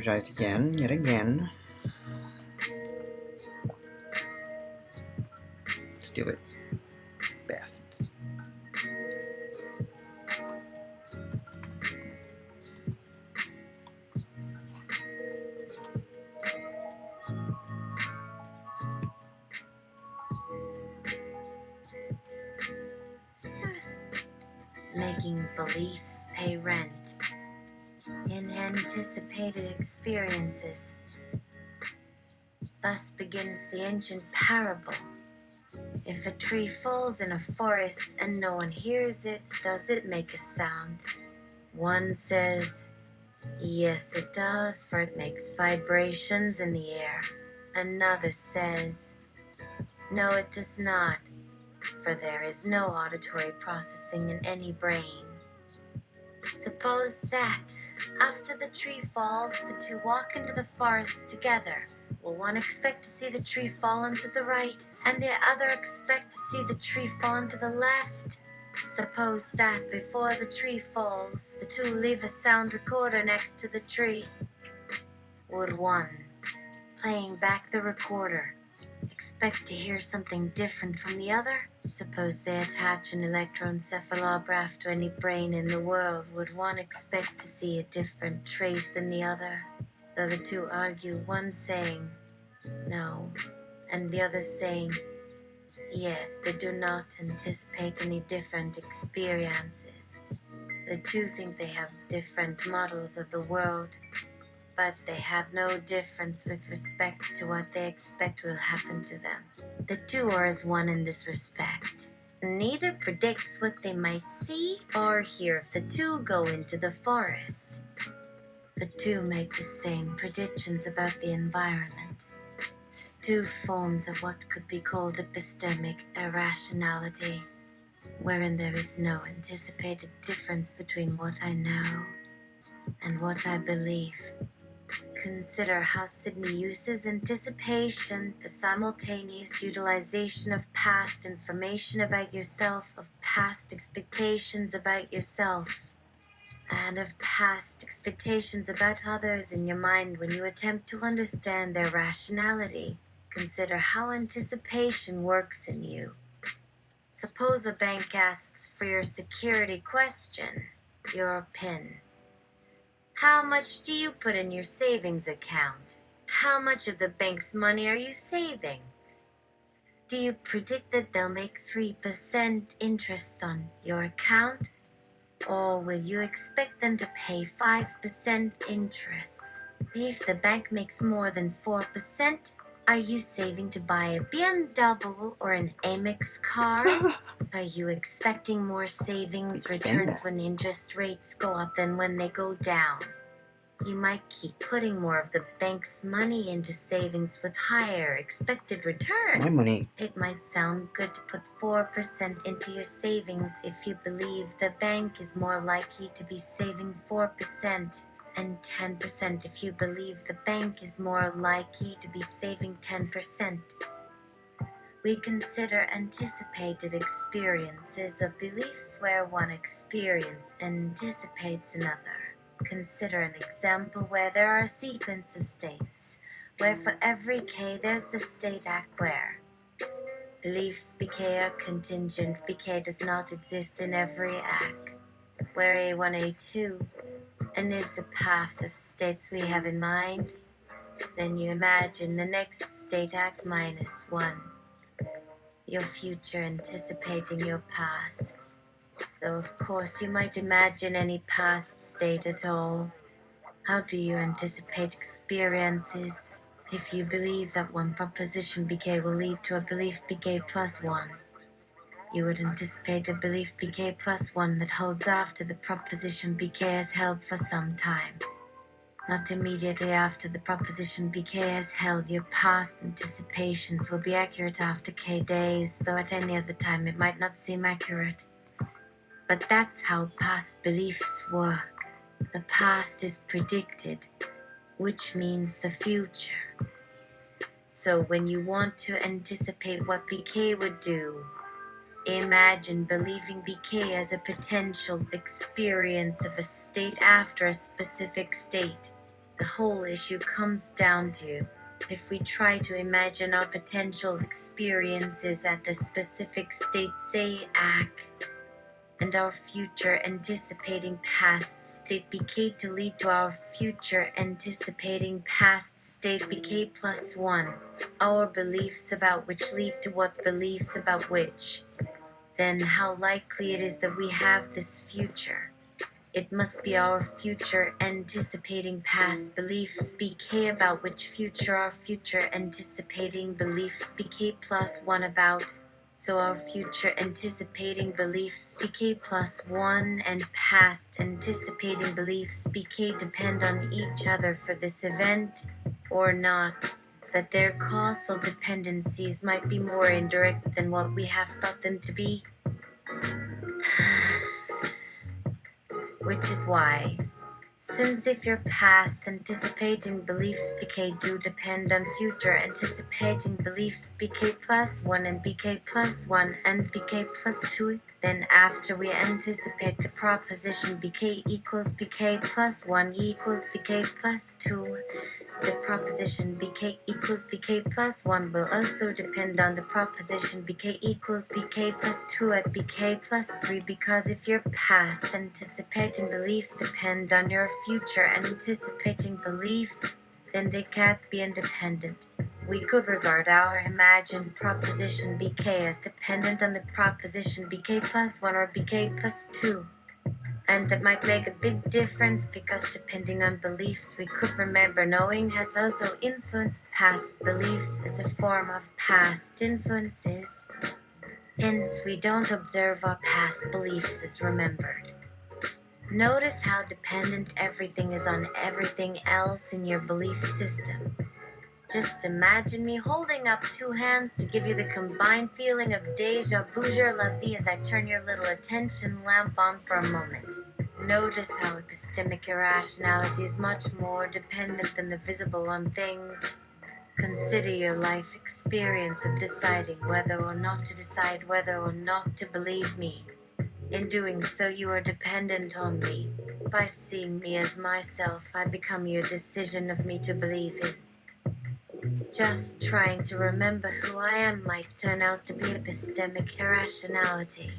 Try it again, yet again. Let's do it. Bastards. Making beliefs pay rent in anticipated experiences. Thus begins the ancient parable. If a tree falls in a forest and no one hears it, does it make a sound? One says, yes, it does, for it makes vibrations in the air. Another says, no, it does not, for there is no auditory processing in any brain. Suppose that, after the tree falls, the two walk into the forest together. Will one expect to see the tree fall into the right, and the other expect to see the tree fall into the left? Suppose that, before the tree falls, the two leave a sound recorder next to the tree. Would one, playing back the recorder, expect to hear something different from the other? Suppose they attach an electroencephalograph to any brain in the world, would one expect to see a different trace than the other? Though the two argue, one saying, no, and the other saying, yes, they do not anticipate any different experiences. The two think they have different models of the world, but they have no difference with respect to what they expect will happen to them. The two are as one in this respect. Neither predicts what they might see or hear if the two go into the forest. The two make the same predictions about the environment. Two forms of what could be called epistemic irrationality, wherein there is no anticipated difference between what I know and what I believe. Consider how Sydney uses anticipation, the simultaneous utilization of past information about yourself, of past expectations about yourself, and of past expectations about others in your mind when you attempt to understand their rationality. Consider how anticipation works in you. Suppose a bank asks for your security question, your PIN. How much do you put in your savings account? How much of the bank's money are you saving? Do you predict that they'll make 3% interest on your account? Or will you expect them to pay 5% interest? If the bank makes more than 4%, are you saving to buy a BMW or an Amex card? Are you expecting more savings returns when interest rates go up than when they go down? You might keep putting more of the bank's money into savings with higher expected return. My money. It might sound good to put 4% into your savings if you believe the bank is more likely to be saving 4%, and 10% if you believe the bank is more likely to be saving 10%. We consider anticipated experiences of beliefs where one experience anticipates another. Consider an example where there are a sequence of states, where for every K there's a state act where beliefs BK are contingent, BK does not exist in every act, where A1, A2, and is the path of states we have in mind. Then you imagine the next state act minus 1. Your future anticipating your past, though of course you might imagine any past state at all. How do you anticipate experiences if you believe that one proposition BK will lead to a belief BK plus 1? You would anticipate a belief BK plus 1 that holds after the proposition BK has held for some time. Not immediately after the proposition BK has held, your past anticipations will be accurate after K days, though at any other time it might not seem accurate. But that's how past beliefs work. The past is predicted, which means the future. So when you want to anticipate what BK would do, imagine believing BK as a potential experience of a state after a specific state. The whole issue comes down to if we try to imagine our potential experiences at a specific state, say ACK, and our future anticipating past state BK to lead to our future anticipating past state BK plus 1, our beliefs about which lead to what beliefs about which, then how likely it is that we have this future. It must be our future anticipating past beliefs BK about which future our future anticipating beliefs BK plus 1 about. So our future anticipating beliefs BK plus 1 and past anticipating beliefs BK depend on each other for this event or not. That their causal dependencies might be more indirect than what we have thought them to be. Which is why, since if your past anticipating beliefs BK do depend on future anticipating beliefs BK plus 1 and BK plus 1 and BK plus 2, then after we anticipate the proposition BK equals BK plus 1 equals BK plus 2, the proposition BK equals BK plus 1 will also depend on the proposition BK equals BK plus 2 at BK plus 3, because if your past anticipating beliefs depend on your future anticipating beliefs, then they can't be independent. We could regard our imagined proposition BK as dependent on the proposition BK plus 1 or BK plus 2. And that might make a big difference because depending on beliefs we could remember, knowing has also influenced past beliefs as a form of past influences. Hence, we don't observe our past beliefs as remembered. Notice how dependent everything is on everything else in your belief system. Just imagine me holding up two hands to give you the combined feeling of déjà vu la vie as I turn your little attention lamp on for a moment. Notice how epistemic irrationality is much more dependent than the visible on things. Consider your life experience of deciding whether or not to decide whether or not to believe me. In doing so, you are dependent on me. By seeing me as myself, I become your decision of me to believe in. Just trying to remember who I am might turn out to be epistemic irrationality,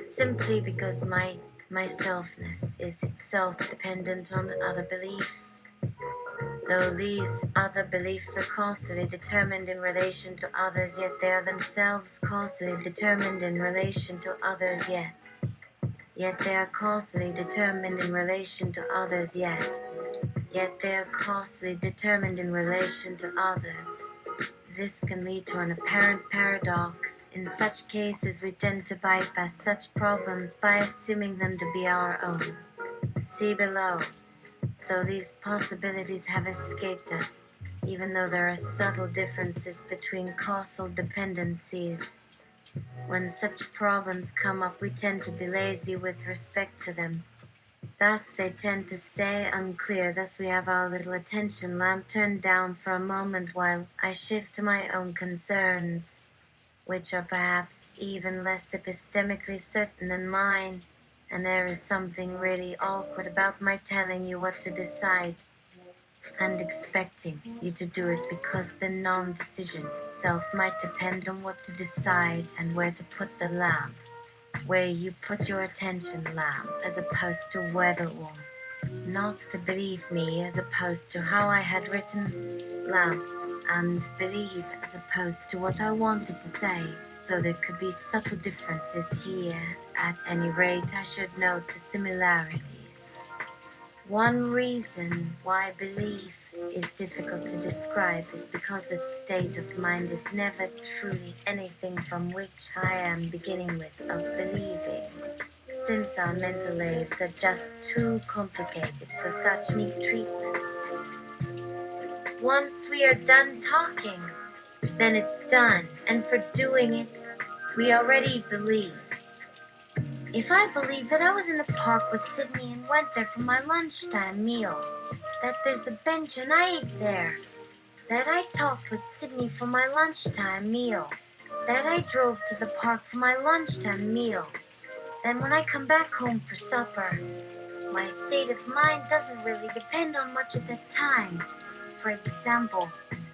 simply because my selfness is itself dependent on other beliefs. Though these other beliefs are causally determined in relation to others, yet they are themselves causally determined in relation to others yet. Yet they are causally determined in relation to others yet. Yet they are causally determined in relation to others. This can lead to an apparent paradox. In such cases, we tend to bypass such problems by assuming them to be our own. See below. So these possibilities have escaped us, even though there are subtle differences between causal dependencies. When such problems come up, we tend to be lazy with respect to them. Thus they tend to stay unclear. Thus we have our little attention lamp turned down for a moment while I shift to my own concerns, which are perhaps even less epistemically certain than mine. And there is something really awkward about my telling you what to decide and expecting you to do it, because the non-decision itself might depend on what to decide and where to put the lamp. Where you put your attention lamp, as opposed to whether or not to believe me, as opposed to how I had written lamp, and believe as opposed to what I wanted to say. So there could be subtle differences here. At any rate, I should note the similarities. One reason why belief is difficult to describe is because a state of mind is never truly anything from which I am beginning with of believing, since our mental aids are just too complicated for such neat treatment. Once we are done talking, then it's done, and for doing it, we already believe. If I believe that I was in the park with Sydney and went there for my lunchtime meal, that there's the bench and I ate there, that I talked with Sydney for my lunchtime meal, that I drove to the park for my lunchtime meal, then when I come back home for supper, My state of mind doesn't really depend on much at that time. For example,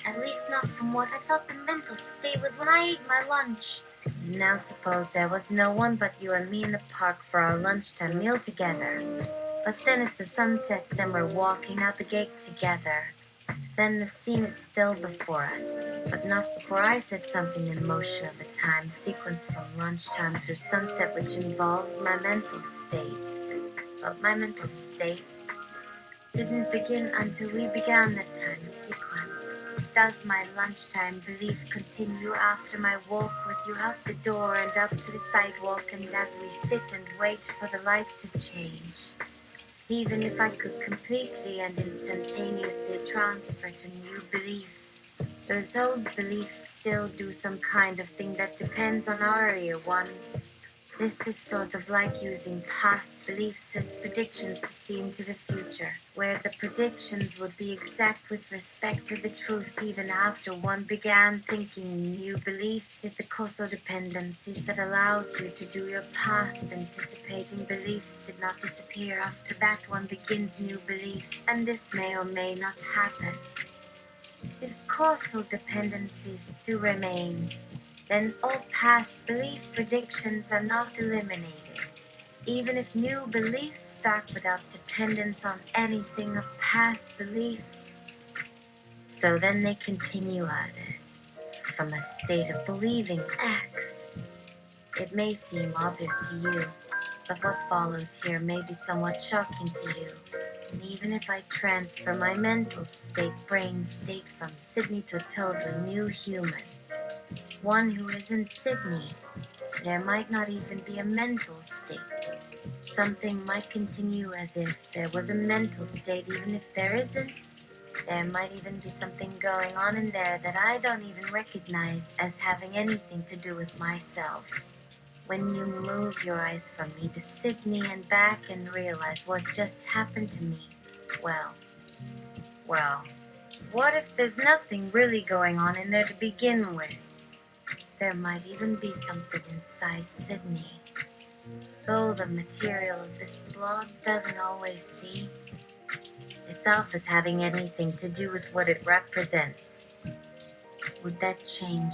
at least not from what I thought the mental state was when I ate my lunch. Now suppose there was no one but you and me in the park for our lunchtime meal together. But then as the sun sets and we're walking out the gate together, then the scene is still before us, but not before I set something in motion of a time sequence from lunchtime through sunset which involves my mental state. But my mental state didn't begin until we began that time sequence. Does my lunchtime belief continue after my walk with you out the door and up to the sidewalk and as we sit and wait for the light to change? Even if I could completely and instantaneously transfer to new beliefs, those old beliefs still do some kind of thing that depends on our earlier ones. This is sort of like using past beliefs as predictions to see into the future, where the predictions would be exact with respect to the truth even after one began thinking new beliefs, if the causal dependencies that allowed you to do your past anticipating beliefs did not disappear after that one begins new beliefs, and this may or may not happen. If causal dependencies do remain, then all past belief predictions are not eliminated, even if new beliefs start without dependence on anything of past beliefs. So then they continue as is, from a state of believing X. It may seem obvious to you, but what follows here may be somewhat shocking to you. And even if I transfer my mental state, brain state from Sydney to a totally new human, one who isn't Sydney, there might not even be a mental state. Something might continue as if there was a mental state, even if there isn't. There might even be something going on in there that I don't even recognize as having anything to do with myself. When you move your eyes from me to Sydney and back and realize what just happened to me, well, what if there's nothing really going on in there to begin with? There might even be something inside Sydney, though the material of this blog doesn't always see itself as having anything to do with what it represents. Would that change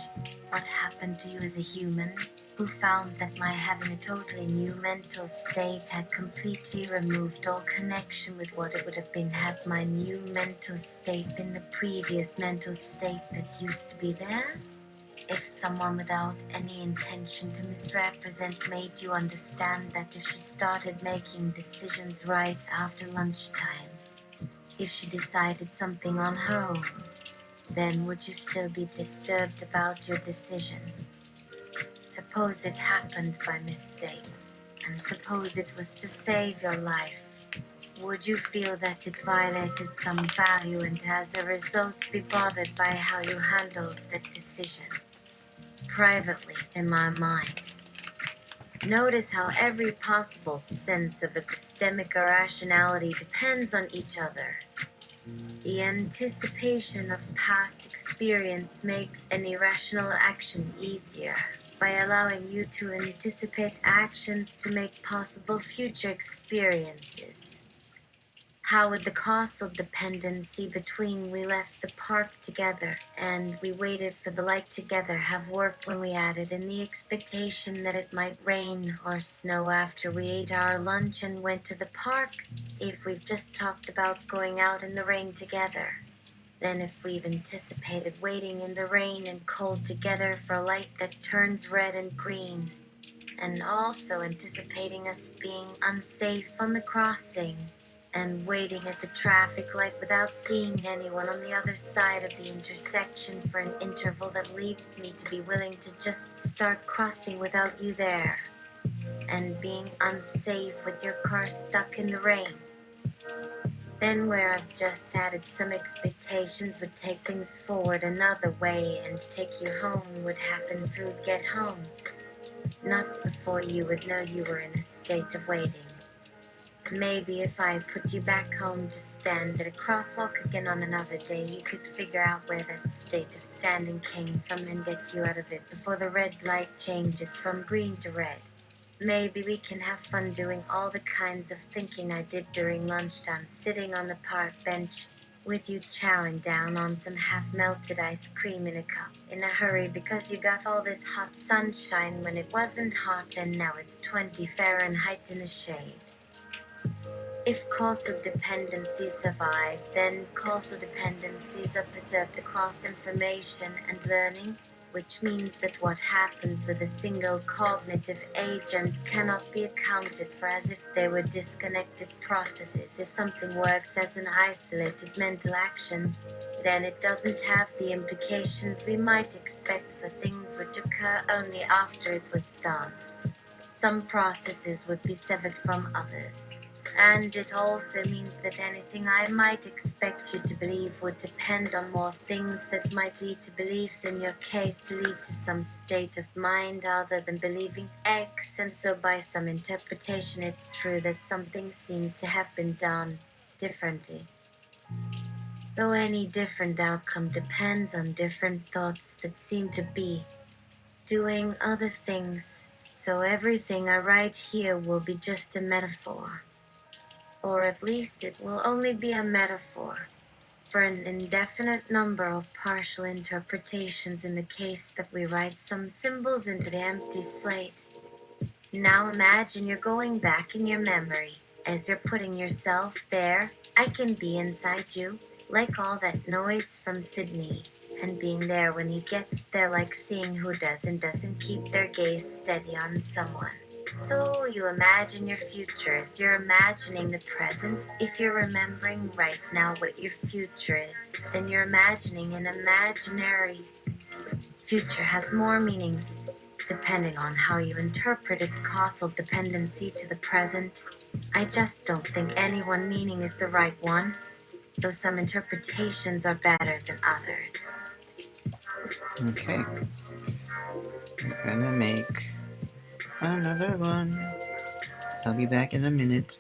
what happened to you as a human who found that my having a totally new mental state had completely removed all connection with what it would have been had my new mental state been the previous mental state that used to be there? If someone without any intention to misrepresent made you understand that if she started making decisions right after lunchtime, if she decided something on her own, then would you still be disturbed about your decision? Suppose it happened by mistake, and suppose it was to save your life. Would you feel that it violated some value and as a result be bothered by how you handled that decision? Privately, in my mind, notice how every possible sense of epistemic irrationality depends on each other. The anticipation of past experience makes an irrational action easier by allowing you to anticipate actions to make possible future experiences. How would the causal dependency between we left the park together and we waited for the light together have worked when we added in the expectation that it might rain or snow after we ate our lunch and went to the park, if we've just talked about going out in the rain together? Then if we've anticipated waiting in the rain and cold together for a light that turns red and green, and also anticipating us being unsafe on the crossing, and waiting at the traffic light without seeing anyone on the other side of the intersection for an interval that leads me to be willing to just start crossing without you there, and being unsafe with your car stuck in the rain. Then where I've just added some expectations would take things forward another way, and take you home would happen through get home, not before you would know you were in a state of waiting. Maybe if I put you back home to stand at a crosswalk again on another day, you could figure out where that state of standing came from and get you out of it before the red light changes from green to red. Maybe we can have fun doing all the kinds of thinking I did during lunchtime, sitting on the park bench with you chowing down on some half-melted ice cream in a cup, in a hurry because you got all this hot sunshine when it wasn't hot and now it's 20 Fahrenheit in the shade. If causal dependencies survive, then causal dependencies are preserved across information and learning, which means that what happens with a single cognitive agent cannot be accounted for as if they were disconnected processes. If something works as an isolated mental action, then it doesn't have the implications we might expect for things which occur only after it was done. Some processes would be severed from others. And it also means that anything I might expect you to believe would depend on more things that might lead to beliefs in your case to lead to some state of mind other than believing X, and so by some interpretation it's true that something seems to have been done differently. Though any different outcome depends on different thoughts that seem to be doing other things, so everything I write here will be just a metaphor. Or at least it will only be a metaphor for an indefinite number of partial interpretations in the case that we write some symbols into the empty slate. Now imagine you're going back in your memory. As you're putting yourself there, I can be inside you, like all that noise from Sydney, and being there when he gets there, like seeing who does and doesn't keep their gaze steady on someone. So you imagine your future as you're imagining the present. If you're remembering right now what your future is, then you're imagining an imaginary future has more meanings depending on how you interpret its causal dependency to the present. I just don't think any one meaning is the right one, though some interpretations are better than others. Okay. I'm gonna make another one. I'll be back in a minute.